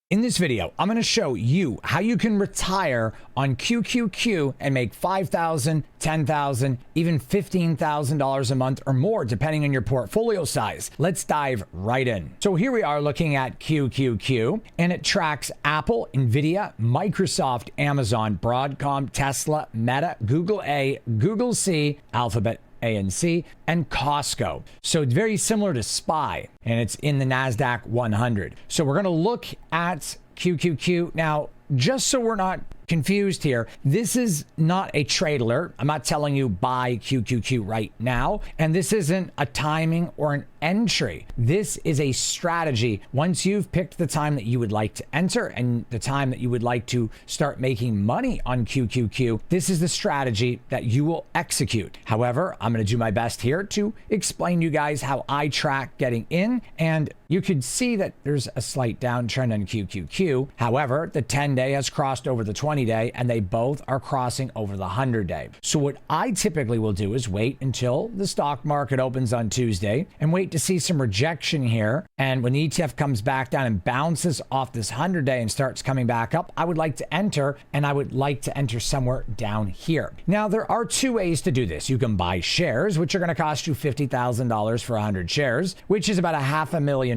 In this video, I'm going to show you how you can retire on QQQ and make $5,000, $10,000, even $15,000 a month or more, depending on your portfolio size. Let's dive right in. So here we are looking at QQQ, and it tracks Apple, Nvidia, Microsoft, Amazon, Broadcom, Tesla, Meta, Google A, Google C, Alphabet A and C, and Costco. So it's very similar to SPY, and it's in the NASDAQ 100. So we're going to look at QQQ. Now, just so we're not confused here, this is not a trade alert. I'm not telling you buy QQQ right now, and this isn't a timing or an entry. This is a strategy. Once you've picked the time that you would like to enter and the time that you would like to start making money on QQQ, this is the strategy that you will execute. However, I'm going to do my best here to explain to you guys how I track getting in, and you could see that there's a slight downtrend on QQQ. However, the 10-day has crossed over the 20-day, and they both are crossing over the 100-day. So what I typically will do is wait until the stock market opens on Tuesday and wait to see some rejection here. And when the ETF comes back down and bounces off this 100-day and starts coming back up, I would like to enter, and I would like to enter somewhere down here. Now, there are two ways to do this. You can buy shares, which are going to cost you $50,000 for 100 shares, which is about $500,000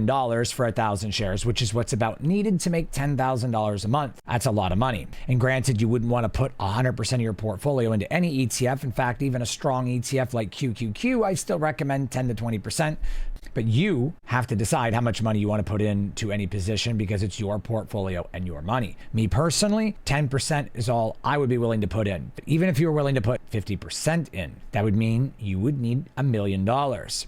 for 1,000 shares, which is what's about needed to make $10,000 a month. That's a lot of money. And granted, you wouldn't want to put 100% of your portfolio into any ETF. In fact, even a strong ETF like QQQ, I still recommend 10 to 20%. But you have to decide how much money you want to put into any position because it's your portfolio and your money. Me personally, 10% is all I would be willing to put in. But even if you were willing to put 50% in, that would mean you would need $1 million.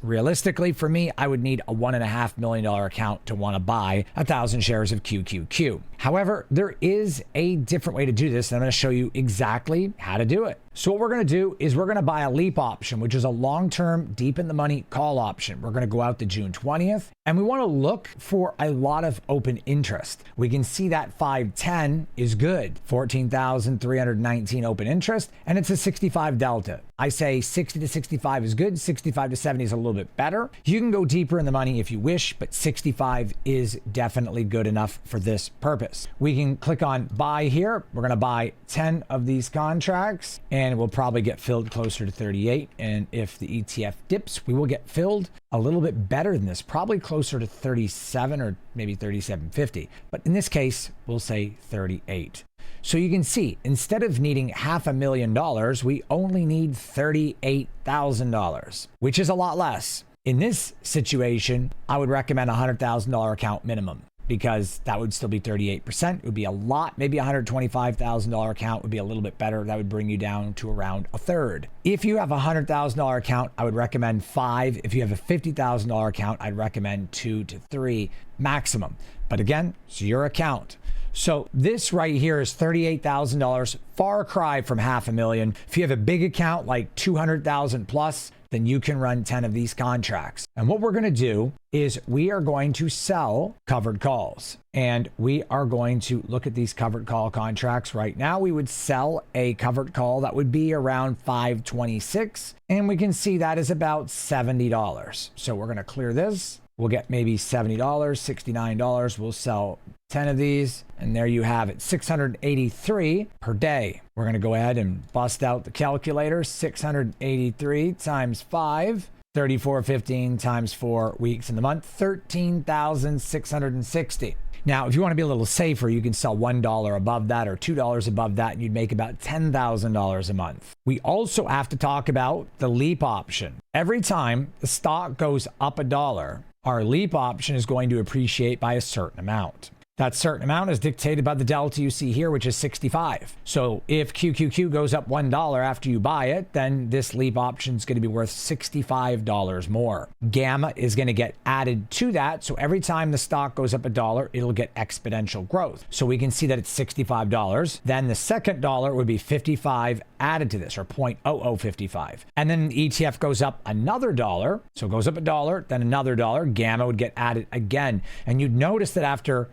Realistically, for me, I would need a $1.5 million account to want to buy 1,000 shares of QQQ. However, there is a different way to do this, and I'm going to show you exactly how to do it. So what we're going to do is we're going to buy a LEAP option, which is a long-term, deep in the money call option. We're going to go out to June 20th, and we want to look for a lot of open interest. We can see that 510 is good, 14,319 open interest, and it's a 65 delta. I say 60 to 65 is good, 65 to 70 is a little bit better. You can go deeper in the money if you wish, but 65 is definitely good enough for this purpose. We can click on buy here. We're going to buy 10 of these contracts, and we'll probably get filled closer to 38. And if the ETF dips, we will get filled a little bit better than this, probably closer to 37 or maybe 37.50. But in this case, we'll say 38. So you can see, instead of needing $500,000, we only need $38,000, which is a lot less. In this situation, I would recommend a $100,000 account minimum, because that would still be 38%. It would be a lot. Maybe a $125,000 account would be a little bit better. That would bring you down to around a third. If you have a $100,000 account, I would recommend 5. If you have a $50,000 account, I'd recommend 2 to 3 maximum. But again, it's your account. So this right here is $38,000, far cry from $500,000. If you have a big account like 200,000 plus, then you can run 10 of these contracts. And what we're going to do is we are going to sell covered calls, and we are going to look at these covered call contracts right now. We would sell a covered call that would be around 526, and we can see that is about $70. So we're going to clear this. We'll get maybe $70, $69. We'll sell 10 of these, and there you have it, 683 per day. We're going to go ahead and bust out the calculator. 683 times 5, 34.15 times 4 weeks in the month, 13,660. Now, if you want to be a little safer, you can sell $1 above that or $2 above that, and you'd make about $10,000 a month. We also have to talk about the LEAP option. Every time the stock goes up $1, our LEAP option is going to appreciate by a certain amount. That certain amount is dictated by the delta you see here, which is 65. So if QQQ goes up $1 after you buy it, then this LEAP option is going to be worth $65 more. Gamma is going to get added to that. So every time the stock goes up $1, it'll get exponential growth. So we can see that it's $65. Then the second dollar would be 55 added to this, or 0.0055. And then the ETF goes up another dollar. So it goes up $1, then another dollar. Gamma would get added again. And you'd notice that after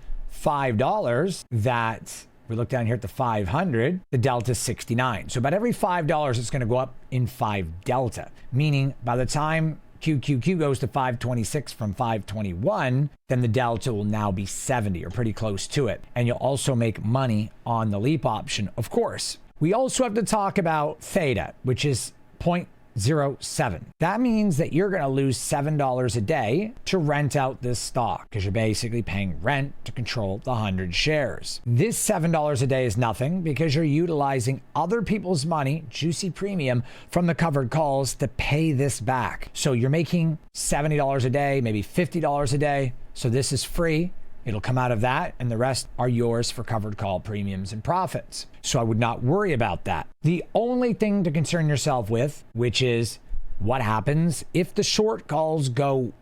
$5, that we look down here at the 500, the delta is 69. So about every $5, it's going to go up in 5 delta, meaning by the time QQQ goes to 526 from 521, then the delta will now be 70 or pretty close to it. And you'll also make money on the LEAP option, of course. We also have to talk about theta, which is 0.07. That means that you're going to lose $7 a day to rent out this stock because you're basically paying rent to control the 100 shares. This $7 a day is nothing because you're utilizing other people's money, juicy premium, from the covered calls to pay this back. So you're making $70 a day, maybe $50 a day. So this is free. It'll come out of that, and the rest are yours for covered call premiums and profits. So I would not worry about that. The only thing to concern yourself with, which is what happens if the short calls go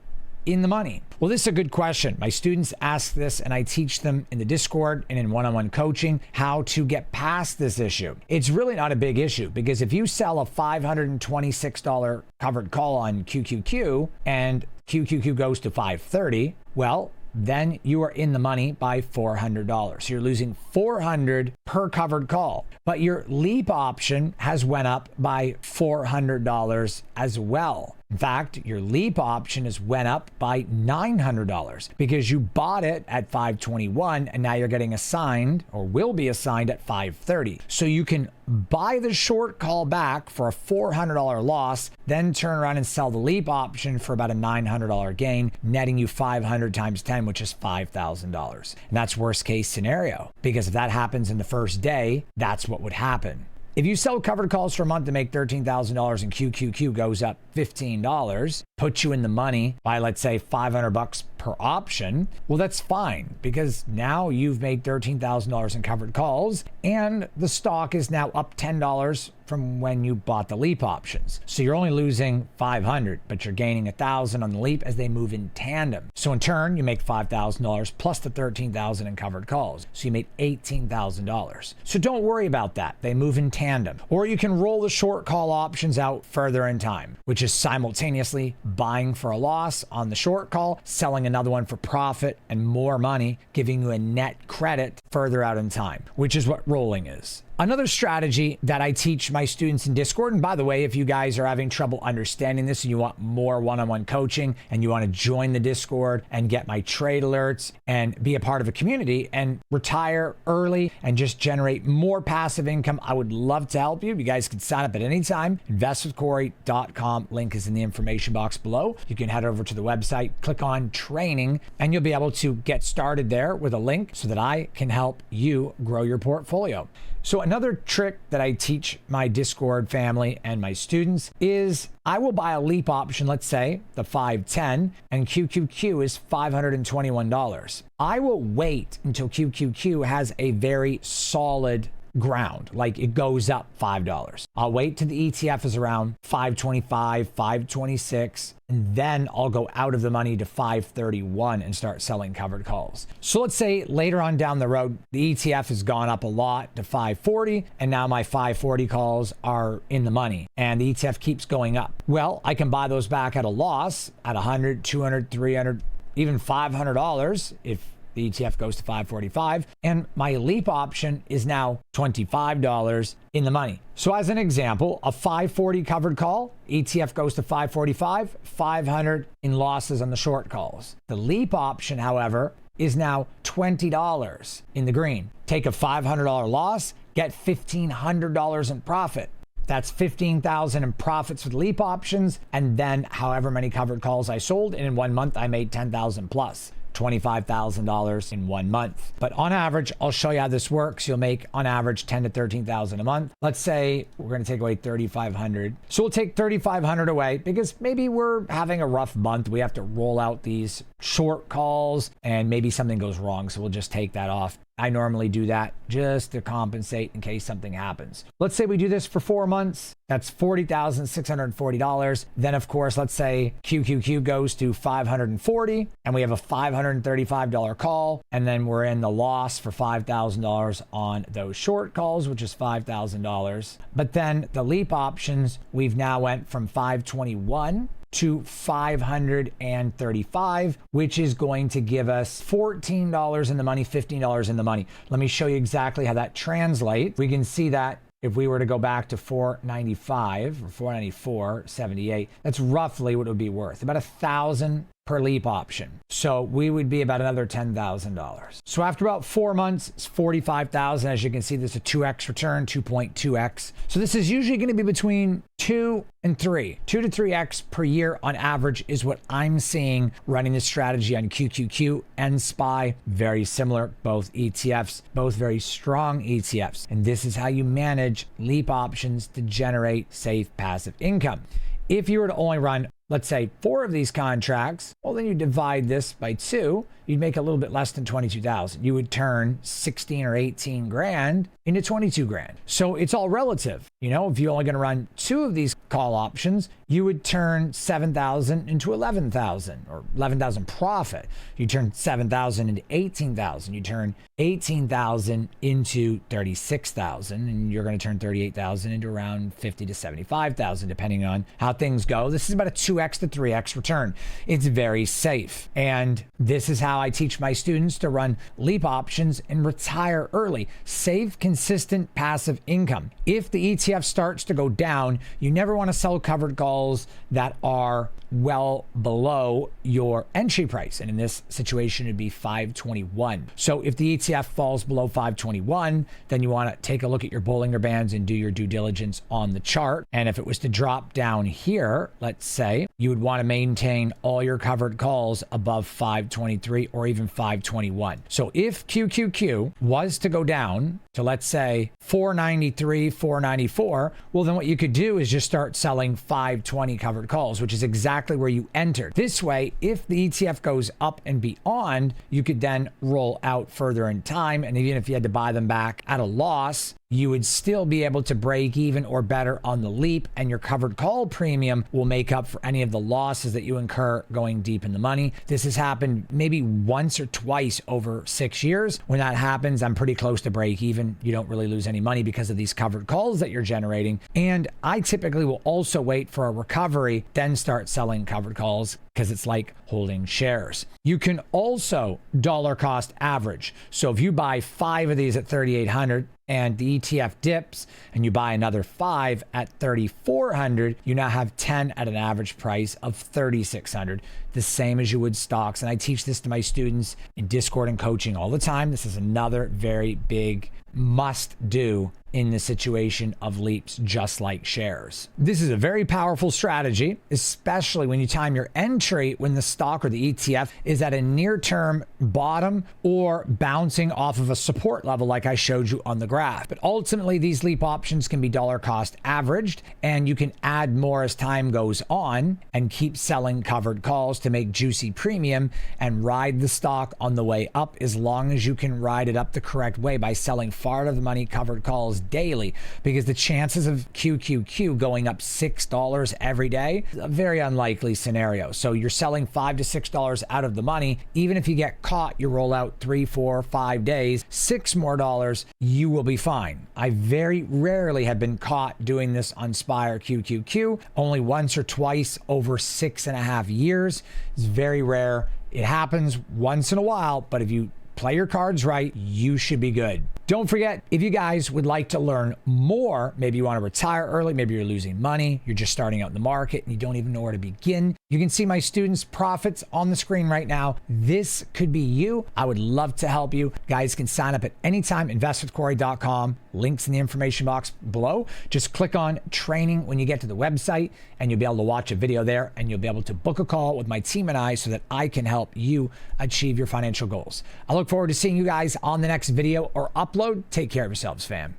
in the money? Well, this is a good question. My students ask this, and I teach them in the Discord and in one-on-one coaching how to get past this issue. It's really not a big issue because if you sell a $526 covered call on QQQ and QQQ goes to 530, well, then you are in the money by $400. So you're losing $400 per covered call. But your LEAP option has went up by $400 as well. In fact, your LEAP option has went up by $900 because you bought it at 521 and now you're getting assigned or will be assigned at 530. So you can buy the short call back for a $400 loss, then turn around and sell the LEAP option for about a $900 gain, netting you 500 times 10, which is $5,000. And that's worst case scenario because if that happens in the first day, that's what would happen. If you sell covered calls for a month to make $13,000 and QQQ goes up $15, puts you in the money by, let's say, $500 per option, well, that's fine because now you've made $13,000 in covered calls and the stock is now up $10 from when you bought the LEAP options. So you're only losing $500, but you're gaining $1,000 on the LEAP as they move in tandem. So in turn, you make $5,000 plus the $13,000 in covered calls. So you made $18,000. So don't worry about that. They move in tandem. Or you can roll the short call options out further in time, which is simultaneously buying for a loss on the short call, selling another one for profit and more money, giving you a net credit further out in time, which is what rolling is. Another strategy that I teach my students in Discord, and by the way, if you guys are having trouble understanding this and you want more one-on-one coaching and you want to join the Discord and get my trade alerts and be a part of a community and retire early and just generate more passive income, I would love to help you. You guys can sign up at any time. Investwithcorey.com. Link is in the information box below. You can head over to the website, click on training, and you'll be able to get started there with a link so that I can help you grow your portfolio. So another trick that I teach my Discord family and my students is I will buy a LEAP option, let's say the 510, and QQQ is $521. I will wait until QQQ has a very solid ground, like it goes up $5. I'll wait till the ETF is around 525, 526, and then I'll go out of the money to 531 and start selling covered calls. So let's say later on down the road, the ETF has gone up a lot to 540, and now my 540 calls are in the money, and the ETF keeps going up. Well, I can buy those back at a loss at $100, $200, $300, even $500 if the ETF goes to 545, and my LEAP option is now $25 in the money. So as an example, a 540 covered call, ETF goes to 545, 500 in losses on the short calls. The LEAP option, however, is now $20 in the green. Take a $500 loss, get $1,500 in profit. That's $15,000 in profits with LEAP options, and then however many covered calls I sold, and in 1 month I made $10,000 plus. $25,000 in 1 month. But on average, I'll show you how this works. You'll make on average $10,000 to $13,000 a month. Let's say we're going to take away $3,500. So we'll take $3,500 away because maybe we're having a rough month. We have to roll out these short calls and maybe something goes wrong. So we'll just take that off. I normally do that just to compensate in case something happens. Let's say we do this for 4 months. That's $40,640. Then, of course, let's say QQQ goes to 540 and we have a $535 call. And then we're in the loss for $5,000 on those short calls, which is $5,000. But then the LEAP options, we've now went from 521 to 535, which is going to give us $14 in the money, $15 in the money. Let me show you exactly how that translates. We can see that if we were to go back to 495 or 494.78, that's roughly what it would be worth, about $1,000 per LEAP option. So we would be about another $10,000. So after about 4 months, it's $45,000. As you can see, there's a 2x return, 2.2x. So this is usually going to be between 2 and 3. 2 to 3x per year on average is what I'm seeing running this strategy on QQQ and SPY. Very similar, both ETFs, both very strong ETFs. And this is how you manage LEAP options to generate safe passive income. If you were to only run, let's say, 4 of these contracts, well, then you divide this by 2, you'd make a little bit less than 22,000. You would turn 16 or 18 grand into 22 grand. So it's all relative. You know, if you're only going to run 2 of these call options, you would turn 7,000 into 11,000, or 11,000 profit. You turn 7,000 into 18,000. You turn 18,000 into 36,000, and you're going to turn 38,000 into around 50 to 75,000, depending on how things go. This is about a 2x to 3x return. It's very safe. And this is how I teach my students to run LEAP options and retire early. Save consistent passive income. If the ETF starts to go down, you never want to sell covered calls that are well below your entry price. And in this situation, it'd be 521. So if the ETF falls below 521, then you want to take a look at your Bollinger Bands and do your due diligence on the chart. And if it was to drop down here, let's say, you would want to maintain all your covered calls above 523 or even 521. So if QQQ was to go down to, let's say, 493, 494, well, then what you could do is just start selling 520 covered calls, which is exactly where you entered. This way, if the ETF goes up and beyond, you could then roll out further in time. And even if you had to buy them back at a loss, you would still be able to break even or better on the LEAP, and your covered call premium will make up for any of the losses that you incur going deep in the money. This has happened maybe once or twice over 6 years. When that happens, I'm pretty close to break even. You don't really lose any money because of these covered calls that you're generating. And I typically will also wait for a recovery, then start selling covered calls, because it's like holding shares. You can also dollar cost average. So if you buy 5 of these at 3,800 and the ETF dips and you buy another 5 at 3,400, you now have 10 at an average price of 3,600, the same as you would stocks. And I teach this to my students in Discord and coaching all the time. This is another very big must do in the situation of LEAPS, just like shares. This is a very powerful strategy, especially when you time your entry when the stock or the ETF is at a near-term bottom or bouncing off of a support level like I showed you on the graph. But ultimately, these LEAP options can be dollar cost averaged, and you can add more as time goes on and keep selling covered calls to make juicy premium and ride the stock on the way up, as long as you can ride it up the correct way by selling far out of the money covered calls daily, because the chances of QQQ going up $6 every day is a very unlikely scenario. So you're selling $5 to $6 out of the money. Even if you get caught, you roll out 3, 4, 5 days, $6 more, you will be fine. I very rarely have been caught doing this on SPY or QQQ, only once or twice over 6.5 years. It's very rare. It happens once in a while, but if you play your cards right, you should be good. Don't forget, if you guys would like to learn more, maybe you want to retire early, maybe you're losing money, you're just starting out in the market and you don't even know where to begin, you can see my students' profits on the screen right now. This could be you. I would love to help you. Guys can sign up at any time, investwithcorey.com. Links in the information box below. Just click on training when you get to the website and you'll be able to watch a video there, and you'll be able to book a call with my team and I so that I can help you achieve your financial goals. I look forward to seeing you guys on the next video or upload. Take care of yourselves, fam.